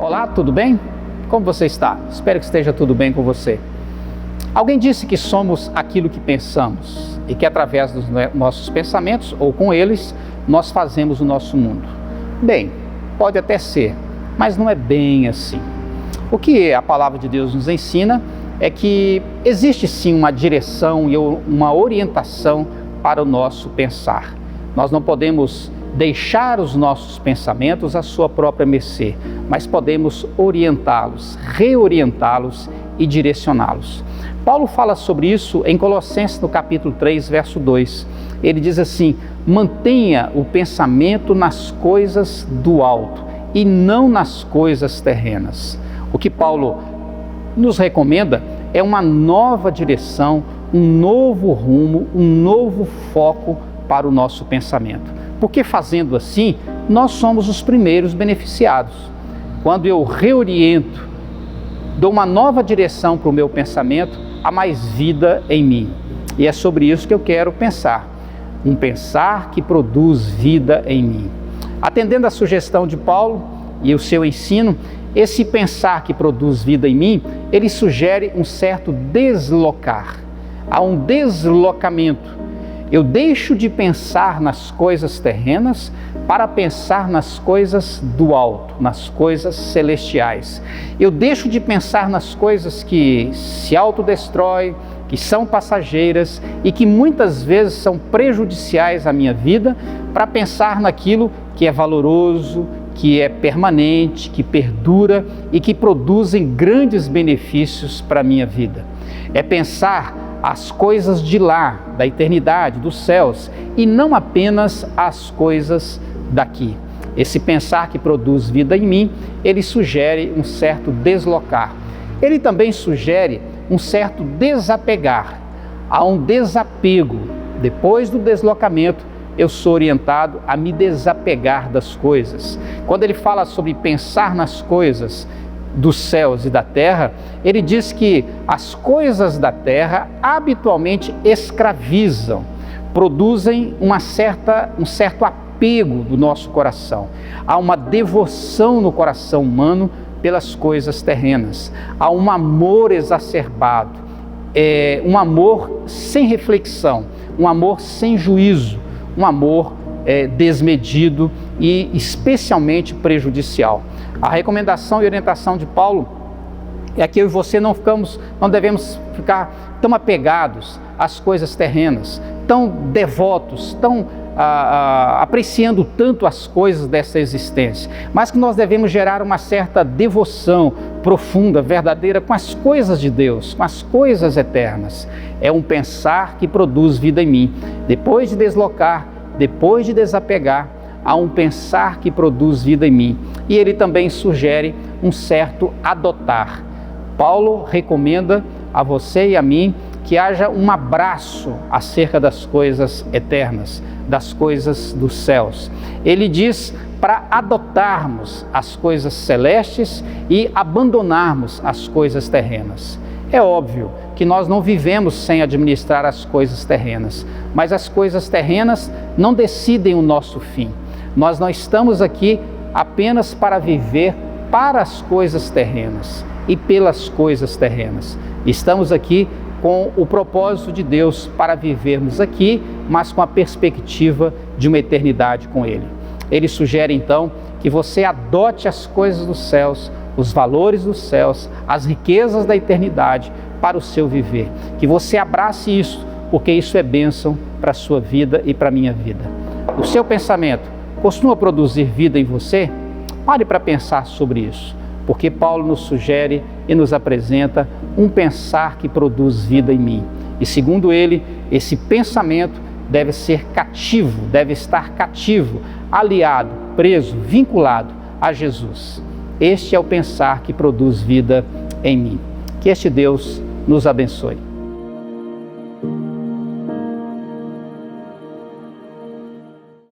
Olá, tudo bem? Como você está? Espero que esteja tudo bem com você. Alguém disse que somos aquilo que pensamos e que através dos nossos pensamentos ou com eles, nós fazemos o nosso mundo. Bem, pode até ser, mas não é bem assim. O que a palavra de Deus nos ensina é que existe sim uma direção e uma orientação para o nosso pensar. Nós não podemos deixar os nossos pensamentos à sua própria mercê, mas podemos orientá-los, reorientá-los e direcioná-los. Paulo fala sobre isso em Colossenses no capítulo 3, verso 2. Ele diz assim: mantenha o pensamento nas coisas do alto e não nas coisas terrenas. O que Paulo nos recomenda é uma nova direção, um novo rumo, um novo foco para o nosso pensamento. Porque fazendo assim, nós somos os primeiros beneficiados. Quando eu reoriento, dou uma nova direção para o meu pensamento, há mais vida em mim. E é sobre isso que eu quero pensar. Um pensar que produz vida em mim. Atendendo à sugestão de Paulo e o seu ensino, esse pensar que produz vida em mim, ele sugere um certo deslocar. Há um deslocamento. Eu deixo de pensar nas coisas terrenas para pensar nas coisas do alto, nas coisas celestiais. Eu deixo de pensar nas coisas que se autodestroem, que são passageiras e que muitas vezes são prejudiciais à minha vida, para pensar naquilo que é valoroso, que é permanente, que perdura e que produzem grandes benefícios para a minha vida. É pensar as coisas de lá, da eternidade, dos céus, e não apenas as coisas daqui. Esse pensar que produz vida em mim, ele sugere um certo deslocar. Ele também sugere um certo desapegar. Há um desapego. Depois do deslocamento, eu sou orientado a me desapegar das coisas. Quando ele fala sobre pensar nas coisas dos céus e da terra, ele diz que as coisas da terra habitualmente escravizam, produzem um certo apego do nosso coração. Há uma devoção no coração humano pelas coisas terrenas. Há um amor exacerbado, um amor sem reflexão, um amor sem juízo, um amor desmedido e especialmente prejudicial. A recomendação e orientação de Paulo é que eu e você não devemos ficar tão apegados às coisas terrenas, tão devotos, tão apreciando tanto as coisas dessa existência, mas que nós devemos gerar uma certa devoção profunda, verdadeira, com as coisas de Deus, com as coisas eternas. É um pensar que produz vida em mim. Depois de deslocar, depois de desapegar, há um pensar que produz vida em mim. E ele também sugere um certo adotar. Paulo recomenda a você e a mim que haja um abraço acerca das coisas eternas, das coisas dos céus. Ele diz para adotarmos as coisas celestes e abandonarmos as coisas terrenas. É óbvio que nós não vivemos sem administrar as coisas terrenas, mas as coisas terrenas não decidem o nosso fim. Nós não estamos aqui apenas para viver para as coisas terrenas e pelas coisas terrenas. Estamos aqui com o propósito de Deus para vivermos aqui, mas com a perspectiva de uma eternidade com Ele. Ele sugere então que você adote as coisas dos céus, os valores dos céus, as riquezas da eternidade para o seu viver. Que você abrace isso, porque isso é bênção para a sua vida e para a minha vida. O seu pensamento costuma produzir vida em você? Pare para pensar sobre isso, porque Paulo nos sugere e nos apresenta um pensar que produz vida em mim. E segundo ele, esse pensamento deve ser cativo, deve estar cativo, aliado, preso, vinculado a Jesus. Este é o pensar que produz vida em mim. Que este Deus nos abençoe.